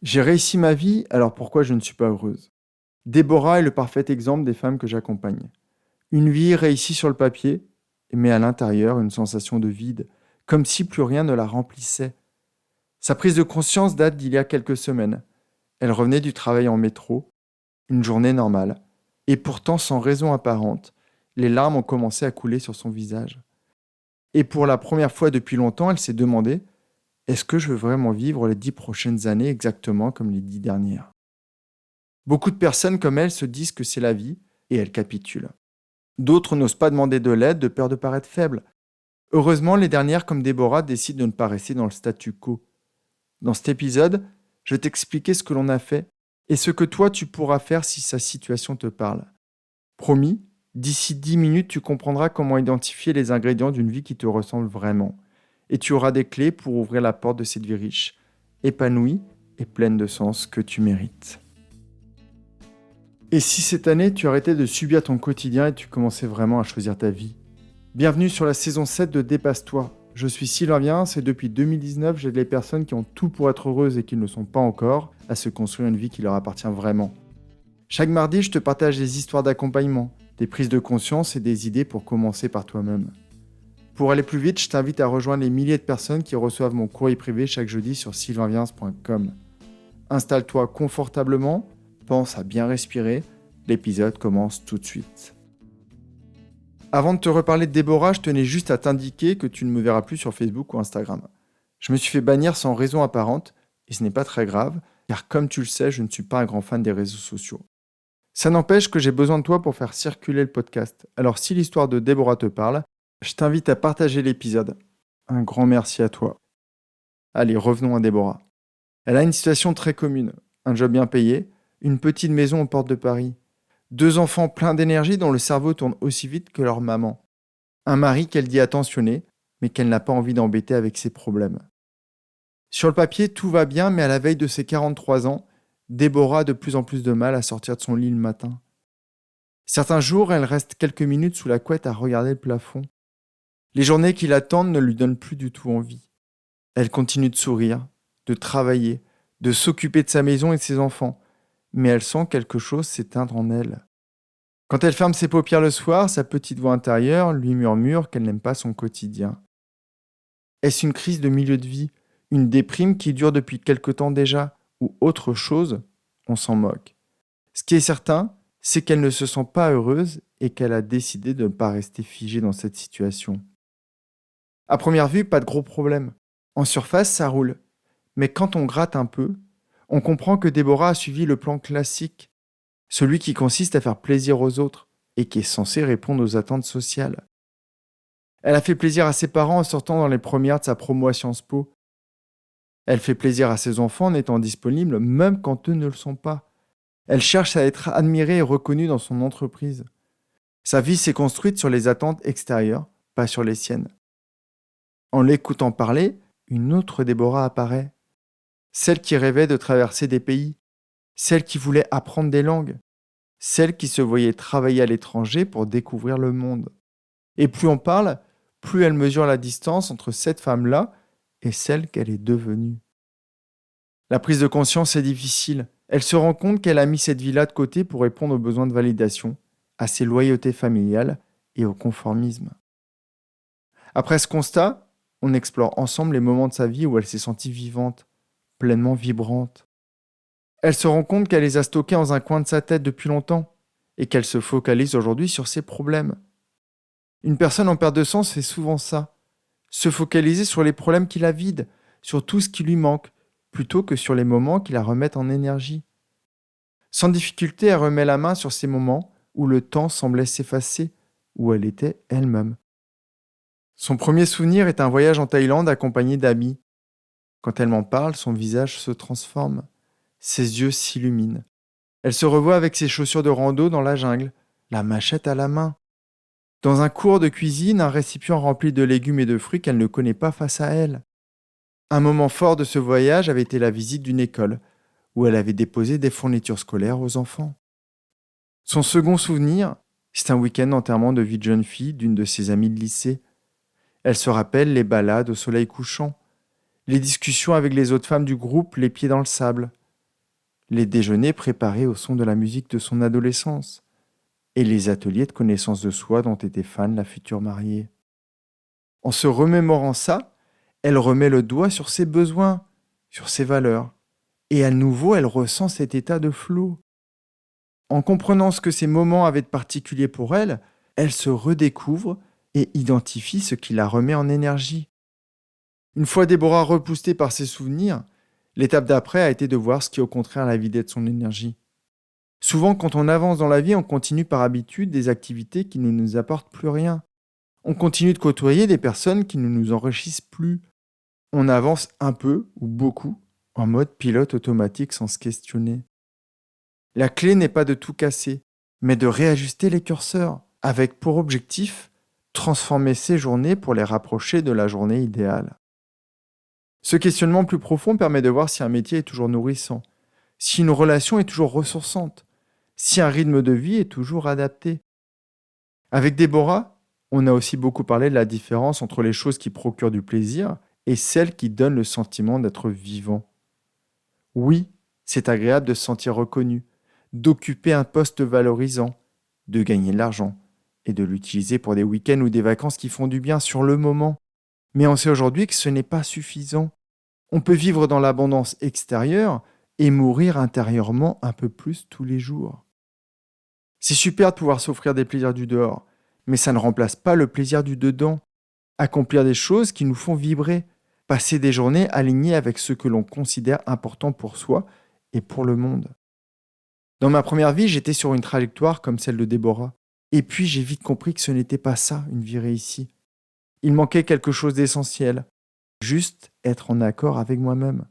J'ai réussi ma vie, alors pourquoi je ne suis pas heureuse? Déborah est le parfait exemple des femmes que j'accompagne. Une vie réussie sur le papier, mais à l'intérieur, une sensation de vide, comme si plus rien ne la remplissait. Sa prise de conscience date d'il y a quelques semaines. Elle revenait du travail en métro, une journée normale, et pourtant sans raison apparente, les larmes ont commencé à couler sur son visage. Et pour la première fois depuis longtemps, elle s'est demandé, est-ce que je veux vraiment vivre les 10 prochaines années exactement comme les 10 dernières? Beaucoup de personnes comme elle se disent que c'est la vie et elles capitulent. D'autres n'osent pas demander de l'aide de peur de paraître faibles. Heureusement, les dernières comme Déborah décident de ne pas rester dans le statu quo. Dans cet épisode, je vais t'expliquer ce que l'on a fait et ce que toi tu pourras faire si sa situation te parle. Promis, d'ici 10 minutes, tu comprendras comment identifier les ingrédients d'une vie qui te ressemble vraiment. Et tu auras des clés pour ouvrir la porte de cette vie riche, épanouie et pleine de sens que tu mérites. Et si cette année, tu arrêtais de subir ton quotidien et tu commençais vraiment à choisir ta vie? Bienvenue sur la saison 7 de Dépasse-toi. Je suis Sylvain Viens et depuis 2019, j'aide les personnes qui ont tout pour être heureuses et qui ne le sont pas encore à se construire une vie qui leur appartient vraiment. Chaque mardi, je te partage des histoires d'accompagnement, des prises de conscience et des idées pour commencer par toi-même. Pour aller plus vite, je t'invite à rejoindre les milliers de personnes qui reçoivent mon courrier privé chaque jeudi sur sylvainviens.com. Installe-toi confortablement, pense à bien respirer, l'épisode commence tout de suite. Avant de te reparler de Déborah, je tenais juste à t'indiquer que tu ne me verras plus sur Facebook ou Instagram. Je me suis fait bannir sans raison apparente, et ce n'est pas très grave, car comme tu le sais, je ne suis pas un grand fan des réseaux sociaux. Ça n'empêche que j'ai besoin de toi pour faire circuler le podcast. Alors si l'histoire de Déborah te parle, je t'invite à partager l'épisode. Un grand merci à toi. Allez, revenons à Déborah. Elle a une situation très commune, un job bien payé, une petite maison aux portes de Paris, 2 enfants pleins d'énergie dont le cerveau tourne aussi vite que leur maman, un mari qu'elle dit attentionné, mais qu'elle n'a pas envie d'embêter avec ses problèmes. Sur le papier, tout va bien, mais à la veille de ses 43 ans, Déborah a de plus en plus de mal à sortir de son lit le matin. Certains jours, elle reste quelques minutes sous la couette à regarder le plafond. Les journées qui l'attendent ne lui donnent plus du tout envie. Elle continue de sourire, de travailler, de s'occuper de sa maison et de ses enfants, mais elle sent quelque chose s'éteindre en elle. Quand elle ferme ses paupières le soir, sa petite voix intérieure lui murmure qu'elle n'aime pas son quotidien. Est-ce une crise de milieu de vie, une déprime qui dure depuis quelque temps déjà, ou autre chose? On s'en moque. Ce qui est certain, c'est qu'elle ne se sent pas heureuse et qu'elle a décidé de ne pas rester figée dans cette situation. À première vue, pas de gros problème. En surface, ça roule. Mais quand on gratte un peu, on comprend que Déborah a suivi le plan classique, celui qui consiste à faire plaisir aux autres et qui est censé répondre aux attentes sociales. Elle a fait plaisir à ses parents en sortant dans les premières de sa promo à Sciences Po. Elle fait plaisir à ses enfants en étant disponible même quand eux ne le sont pas. Elle cherche à être admirée et reconnue dans son entreprise. Sa vie s'est construite sur les attentes extérieures, pas sur les siennes. En l'écoutant parler, une autre Déborah apparaît. Celle qui rêvait de traverser des pays, celle qui voulait apprendre des langues, celle qui se voyait travailler à l'étranger pour découvrir le monde. Et plus on parle, plus elle mesure la distance entre cette femme-là et celle qu'elle est devenue. La prise de conscience est difficile. Elle se rend compte qu'elle a mis cette vie-là de côté pour répondre aux besoins de validation, à ses loyautés familiales et au conformisme. Après ce constat, on explore ensemble les moments de sa vie où elle s'est sentie vivante, pleinement vibrante. Elle se rend compte qu'elle les a stockés dans un coin de sa tête depuis longtemps et qu'elle se focalise aujourd'hui sur ses problèmes. Une personne en perte de sens fait souvent ça, se focaliser sur les problèmes qui la vident, sur tout ce qui lui manque, plutôt que sur les moments qui la remettent en énergie. Sans difficulté, elle remet la main sur ces moments où le temps semblait s'effacer, où elle était elle-même. Son premier souvenir est un voyage en Thaïlande accompagné d'amis. Quand elle m'en parle, son visage se transforme, ses yeux s'illuminent. Elle se revoit avec ses chaussures de rando dans la jungle, la machette à la main. Dans un cours de cuisine, un récipient rempli de légumes et de fruits qu'elle ne connaît pas face à elle. Un moment fort de ce voyage avait été la visite d'une école, où elle avait déposé des fournitures scolaires aux enfants. Son second souvenir, c'est un week-end d'enterrement de vie de jeune fille d'une de ses amies de lycée. Elle se rappelle les balades au soleil couchant, les discussions avec les autres femmes du groupe les pieds dans le sable, les déjeuners préparés au son de la musique de son adolescence, et les ateliers de connaissance de soi dont était fan la future mariée. En se remémorant ça, elle remet le doigt sur ses besoins, sur ses valeurs, et à nouveau elle ressent cet état de flot. En comprenant ce que ces moments avaient de particulier pour elle, elle se redécouvre et identifie ce qui la remet en énergie. Une fois Déborah repoussée par ses souvenirs, l'étape d'après a été de voir ce qui au contraire la vidait de son énergie. Souvent, quand on avance dans la vie, on continue par habitude des activités qui ne nous apportent plus rien. On continue de côtoyer des personnes qui ne nous enrichissent plus. On avance un peu ou beaucoup en mode pilote automatique sans se questionner. La clé n'est pas de tout casser, mais de réajuster les curseurs, avec pour objectif transformer ces journées pour les rapprocher de la journée idéale. Ce questionnement plus profond permet de voir si un métier est toujours nourrissant, si une relation est toujours ressourçante, si un rythme de vie est toujours adapté. Avec Déborah, on a aussi beaucoup parlé de la différence entre les choses qui procurent du plaisir et celles qui donnent le sentiment d'être vivant. Oui, c'est agréable de se sentir reconnu, d'occuper un poste valorisant, de gagner de l'argent et de l'utiliser pour des week-ends ou des vacances qui font du bien sur le moment. Mais on sait aujourd'hui que ce n'est pas suffisant. On peut vivre dans l'abondance extérieure et mourir intérieurement un peu plus tous les jours. C'est super de pouvoir s'offrir des plaisirs du dehors, mais ça ne remplace pas le plaisir du dedans. Accomplir des choses qui nous font vibrer, passer des journées alignées avec ce que l'on considère important pour soi et pour le monde. Dans ma première vie, j'étais sur une trajectoire comme celle de Déborah. Et puis j'ai vite compris que ce n'était pas ça, une vie réussie. Il manquait quelque chose d'essentiel. Juste être en accord avec moi-même.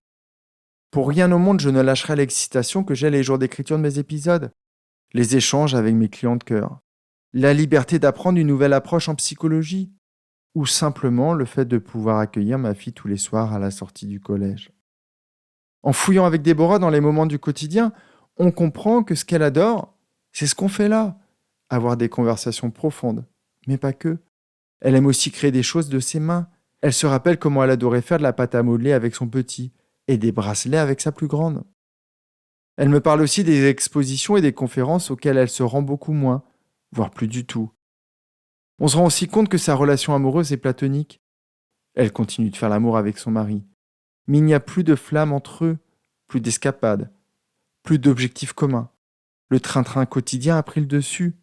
Pour rien au monde, je ne lâcherai l'excitation que j'ai les jours d'écriture de mes épisodes, les échanges avec mes clients de cœur, la liberté d'apprendre une nouvelle approche en psychologie, ou simplement le fait de pouvoir accueillir ma fille tous les soirs à la sortie du collège. En fouillant avec Déborah dans les moments du quotidien, on comprend que ce qu'elle adore, c'est ce qu'on fait là, avoir des conversations profondes, mais pas que. Elle aime aussi créer des choses de ses mains. Elle se rappelle comment elle adorait faire de la pâte à modeler avec son petit et des bracelets avec sa plus grande. Elle me parle aussi des expositions et des conférences auxquelles elle se rend beaucoup moins, voire plus du tout. On se rend aussi compte que sa relation amoureuse est platonique. Elle continue de faire l'amour avec son mari. Mais il n'y a plus de flamme entre eux, plus d'escapades, plus d'objectifs communs. Le train-train quotidien a pris le dessus.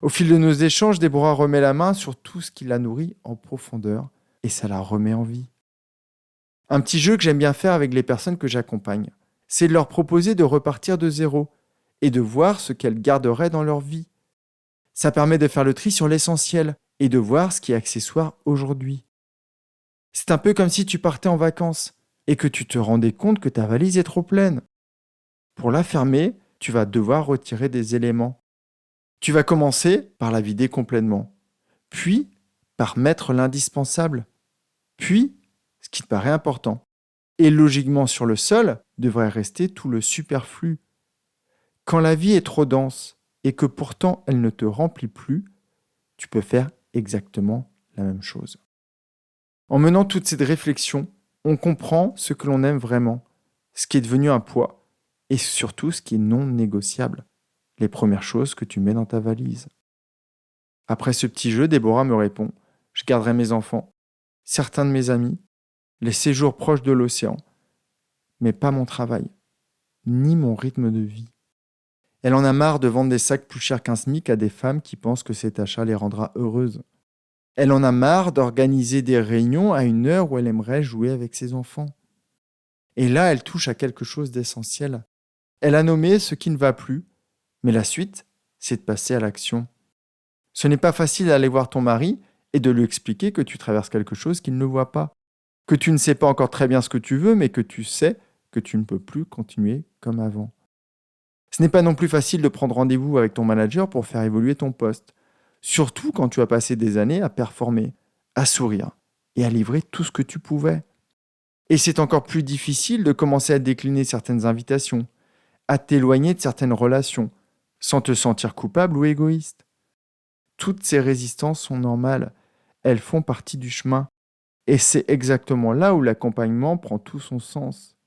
Au fil de nos échanges, Déborah remet la main sur tout ce qui la nourrit en profondeur et ça la remet en vie. Un petit jeu que j'aime bien faire avec les personnes que j'accompagne, c'est de leur proposer de repartir de zéro et de voir ce qu'elles garderaient dans leur vie. Ça permet de faire le tri sur l'essentiel et de voir ce qui est accessoire aujourd'hui. C'est un peu comme si tu partais en vacances et que tu te rendais compte que ta valise est trop pleine. Pour la fermer, tu vas devoir retirer des éléments. Tu vas commencer par la vider complètement, puis par mettre l'indispensable, puis ce qui te paraît important. Et logiquement sur le sol devrait rester tout le superflu. Quand la vie est trop dense et que pourtant elle ne te remplit plus, tu peux faire exactement la même chose. En menant toute cette réflexion, on comprend ce que l'on aime vraiment, ce qui est devenu un poids, et surtout ce qui est non négociable, les premières choses que tu mets dans ta valise. Après ce petit jeu, Déborah me répond « Je garderai mes enfants, certains de mes amis, les séjours proches de l'océan, mais pas mon travail, ni mon rythme de vie. » Elle en a marre de vendre des sacs plus chers qu'un SMIC à des femmes qui pensent que cet achat les rendra heureuses. Elle en a marre d'organiser des réunions à une heure où elle aimerait jouer avec ses enfants. Et là, elle touche à quelque chose d'essentiel. Elle a nommé ce qui ne va plus, mais la suite, c'est de passer à l'action. Ce n'est pas facile d'aller voir ton mari et de lui expliquer que tu traverses quelque chose qu'il ne voit pas, que tu ne sais pas encore très bien ce que tu veux, mais que tu sais que tu ne peux plus continuer comme avant. Ce n'est pas non plus facile de prendre rendez-vous avec ton manager pour faire évoluer ton poste, surtout quand tu as passé des années à performer, à sourire et à livrer tout ce que tu pouvais. Et c'est encore plus difficile de commencer à décliner certaines invitations, à t'éloigner de certaines relations, sans te sentir coupable ou égoïste. Toutes ces résistances sont normales, elles font partie du chemin. Et c'est exactement là où l'accompagnement prend tout son sens.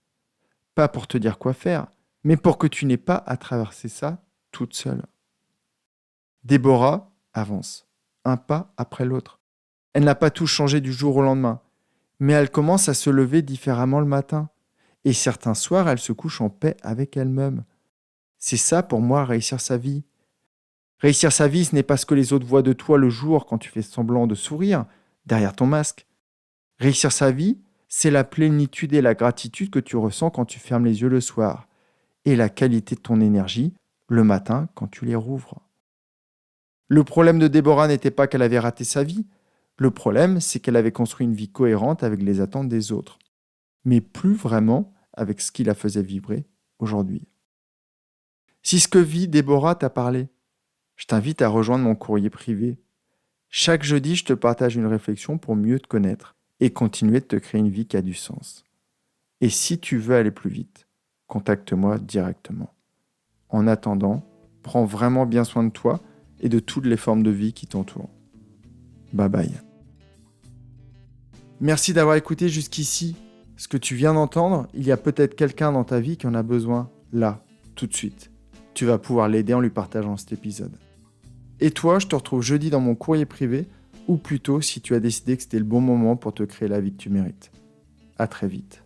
Pas pour te dire quoi faire, mais pour que tu n'aies pas à traverser ça toute seule. Déborah avance, un pas après l'autre. Elle n'a pas tout changé du jour au lendemain, mais elle commence à se lever différemment le matin. Et certains soirs, elle se couche en paix avec elle-même. C'est ça pour moi, réussir sa vie. Réussir sa vie, ce n'est pas ce que les autres voient de toi le jour quand tu fais semblant de sourire derrière ton masque. Réussir sa vie, c'est la plénitude et la gratitude que tu ressens quand tu fermes les yeux le soir, et la qualité de ton énergie le matin quand tu les rouvres. Le problème de Déborah n'était pas qu'elle avait raté sa vie. Le problème, c'est qu'elle avait construit une vie cohérente avec les attentes des autres, mais plus vraiment avec ce qui la faisait vibrer aujourd'hui. Si ce que vit Déborah t'a parlé, je t'invite à rejoindre mon courrier privé. Chaque jeudi, je te partage une réflexion pour mieux te connaître et continuer de te créer une vie qui a du sens. Et si tu veux aller plus vite, contacte-moi directement. En attendant, prends vraiment bien soin de toi et de toutes les formes de vie qui t'entourent. Bye bye. Merci d'avoir écouté jusqu'ici. Ce que tu viens d'entendre, il y a peut-être quelqu'un dans ta vie qui en a besoin, là, tout de suite. Tu vas pouvoir l'aider en lui partageant cet épisode. Et toi, je te retrouve jeudi dans mon courrier privé, ou plutôt si tu as décidé que c'était le bon moment pour te créer la vie que tu mérites. À très vite.